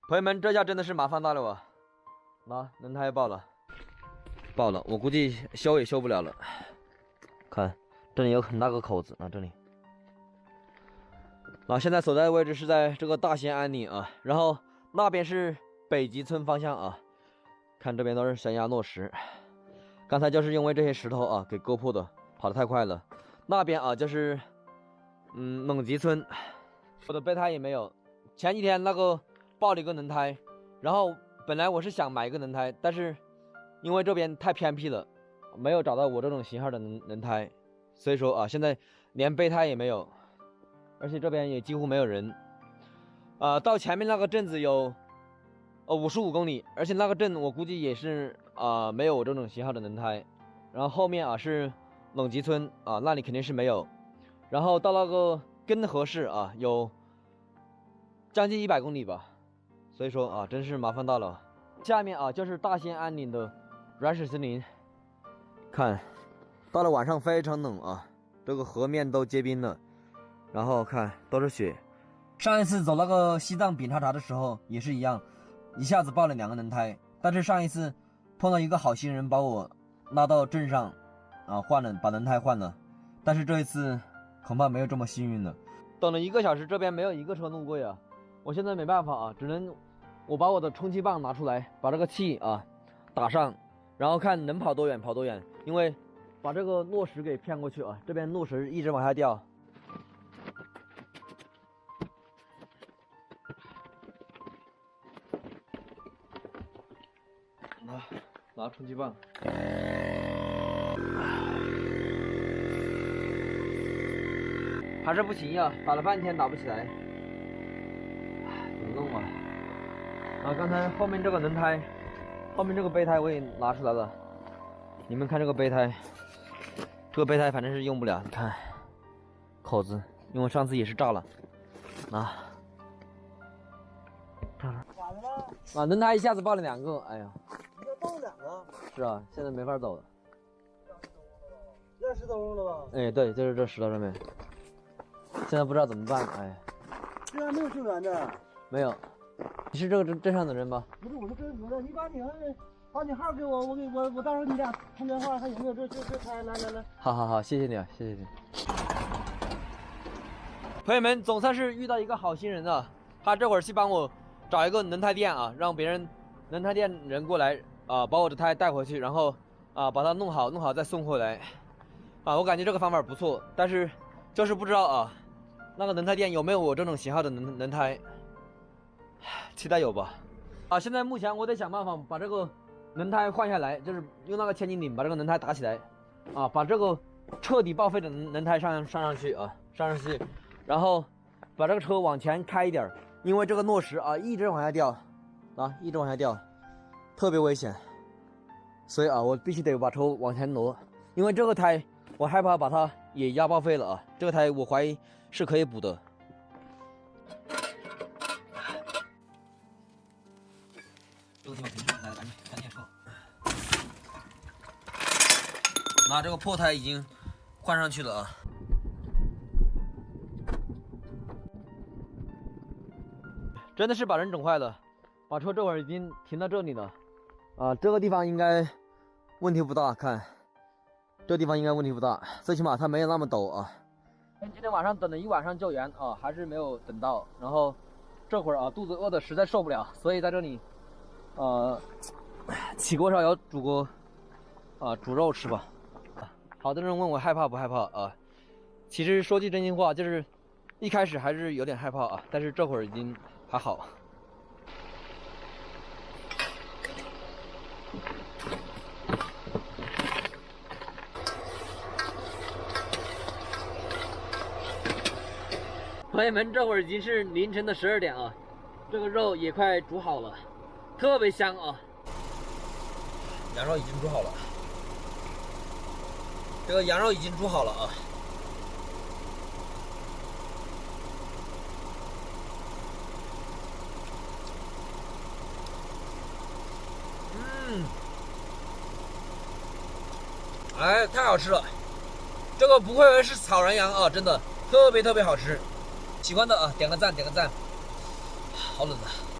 朋友们，这下真的是麻烦大了啊！轮胎爆了，我估计修也修不了了。看，这里有很大个口子这里。现在所在的位置是在这个大兴安岭啊，然后那边是北极村方向啊。看这边都是悬崖落石，刚才就是因为这些石头给割破的，跑得太快了。那边就是蒙吉村，我的备胎也没有。前几天那个爆了一个轮胎，然后本来我是想买一个轮胎，但是因为这边太偏僻了，没有找到我这种型号的轮胎，所以说现在连备胎也没有，而且这边也几乎没有人。到前面那个镇子有55公里，而且那个镇我估计也是没有我这种型号的轮胎。然后后面是冷吉村那里肯定是没有。然后到那个根河市有将近100公里吧，所以说真是麻烦大了。下面就是大兴安岭的原始森林，看到了晚上非常冷这个河面都结冰了，然后看都是雪。上一次走那个西藏饼叉叉的时候也是一样，一下子爆了2个轮胎，但是上一次碰到一个好心人把我拉到镇上把轮胎换了，但是这一次恐怕没有这么幸运了。等了1个小时，这边没有一个车路过呀。我现在没办法只能我把我的充气棒拿出来，把这个气打上，然后看能跑多远跑多远，因为把这个落石给骗过去这边落石一直往下掉。拿充气棒，还是不行呀，打了半天打不起来，怎么弄刚才后面这个轮胎，后面这个备胎我也拿出来了，你们看这个备胎，反正是用不了，你看口子，因为上次也是炸了轮胎一下子爆了2个，哎呀，爆了2个，是现在没法走了，在石头上了吧？哎，对，就是这石头上面，现在不知道怎么办，哎，这还没有救援的，没有，你是这个镇上的人吗？不是，我是跟的，你把你号给我，我到时候你俩通电话，看有没有这胎，来，好，谢谢你谢谢你。朋友们，总算是遇到一个好心人了，他这会儿去帮我找一个轮胎店让别人轮胎店人过来把我的胎带回去，然后把它弄好再送回来我感觉这个方法不错，但是就是不知道那个轮胎店有没有我这种型号的轮胎，期待有吧。现在目前我得想办法把这个轮胎换下来，就是用那个千斤顶把这个轮胎打起来把这个彻底报废的轮胎上上去，然后把这个车往前开一点，因为这个落石一直往下掉一直往下掉，特别危险，所以我必须得把车往前挪，因为这个胎我害怕把它也压报废了这个胎我怀疑是可以补的。这个地方肯定是来看电车。这个破胎已经换上去了真的是把人整坏了，把车这会儿已经停到这里了这个地方应该问题不大，看这地方应该问题不大，最起码它没有那么陡今天晚上等了一晚上救援还是没有等到，然后这会儿肚子饿的实在受不了，所以在这里起锅烧窑煮煮肉吃吧。好多人问我害怕不害怕其实说句真心话，就是一开始还是有点害怕但是这会儿已经还好。朋友们，这会儿已经是凌晨的12点这个肉也快煮好了，特别香羊肉已经煮好了，这个羊肉已经煮好了哎，太好吃了！这个不愧为是草原羊真的特别好吃。喜欢的点个赞，好冷啊！